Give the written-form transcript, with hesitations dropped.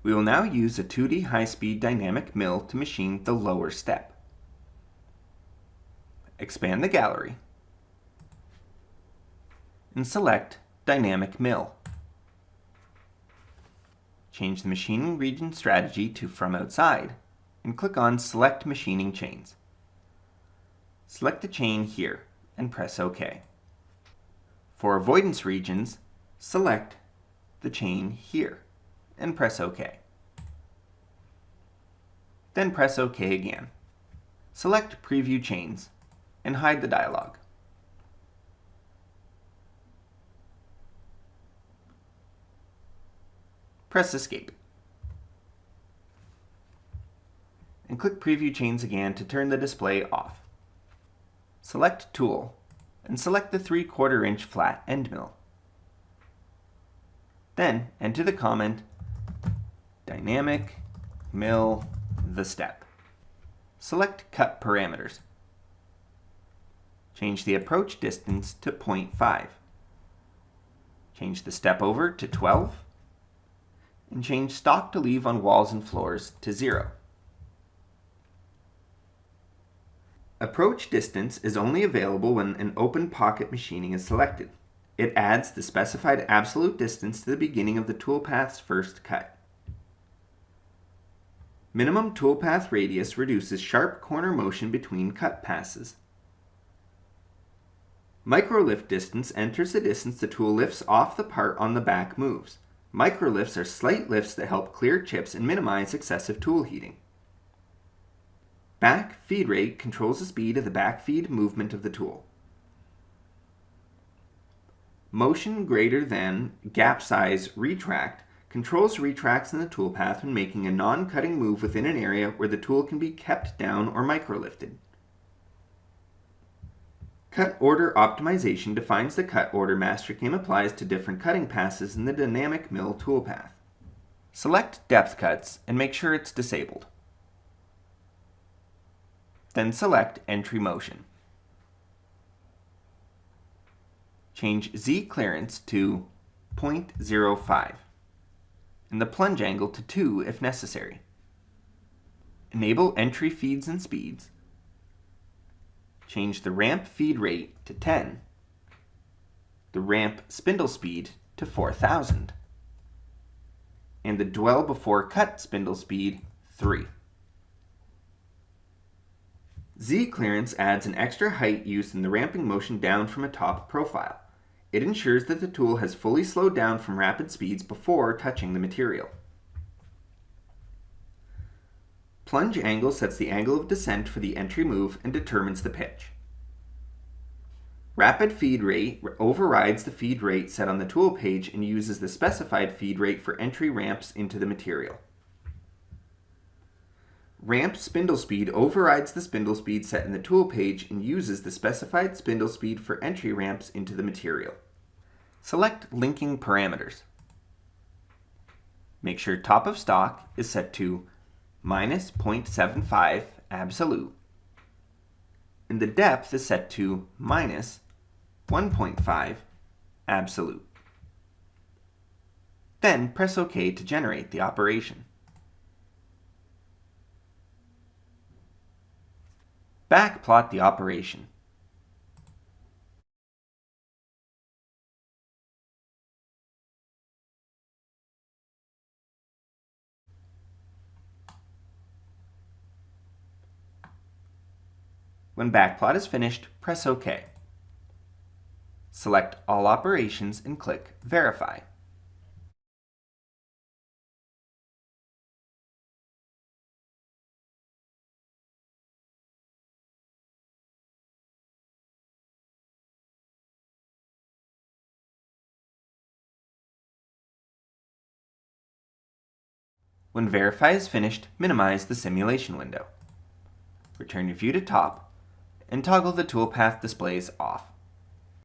We will now use a 2D high-speed dynamic mill to machine the lower step. Expand the gallery and select Dynamic Mill. Change the machining region strategy to From Outside and click on Select Machining Chains. Select the chain here and press OK. For avoidance regions, select the chain here and press OK. Then press OK again. Select Preview Chains and hide the dialog. Press Escape. And click Preview Chains again to turn the display off. Select Tool and select the 3/4 inch flat end mill. Then enter the comment Dynamic Mill the step. Select Cut Parameters. Change the approach distance to 0.5. Change the step over to 12. And change stock to leave on walls and floors to 0. Approach distance is only available when an open pocket machining is selected. It adds the specified absolute distance to the beginning of the toolpath's first cut. Minimum toolpath radius reduces sharp corner motion between cut passes. Microlift distance enters the distance the tool lifts off the part on the back moves. Microlifts are slight lifts that help clear chips and minimize excessive tool heating. Back feed rate controls the speed of the back feed movement of the tool. Motion greater than gap size retract controls retracts in the toolpath when making a non-cutting move within an area where the tool can be kept down or microlifted. Cut order optimization defines the cut order Mastercam applies to different cutting passes in the dynamic mill toolpath. Select depth cuts and make sure it's disabled. Then select entry motion. Change Z clearance to 0.05 and the plunge angle to 2 if necessary. Enable entry feeds and speeds. Change the ramp feed rate to 10, the ramp spindle speed to 4000, and the dwell before cut spindle speed 3. Z clearance adds an extra height used in the ramping motion down from a top profile. It ensures that the tool has fully slowed down from rapid speeds before touching the material. Plunge angle sets the angle of descent for the entry move and determines the pitch. Rapid feed rate overrides the feed rate set on the tool page and uses the specified feed rate for entry ramps into the material. Ramp spindle speed overrides the spindle speed set in the tool page and uses the specified spindle speed for entry ramps into the material. Select linking parameters. Make sure top of stock is set to minus 0.75 absolute, and the depth is set to minus 1.5 absolute. Then press OK to generate the operation. Backplot the operation. When backplot is finished, press OK. Select all operations and click Verify. When Verify is finished, minimize the simulation window. Return your view to top and toggle the toolpath displays off.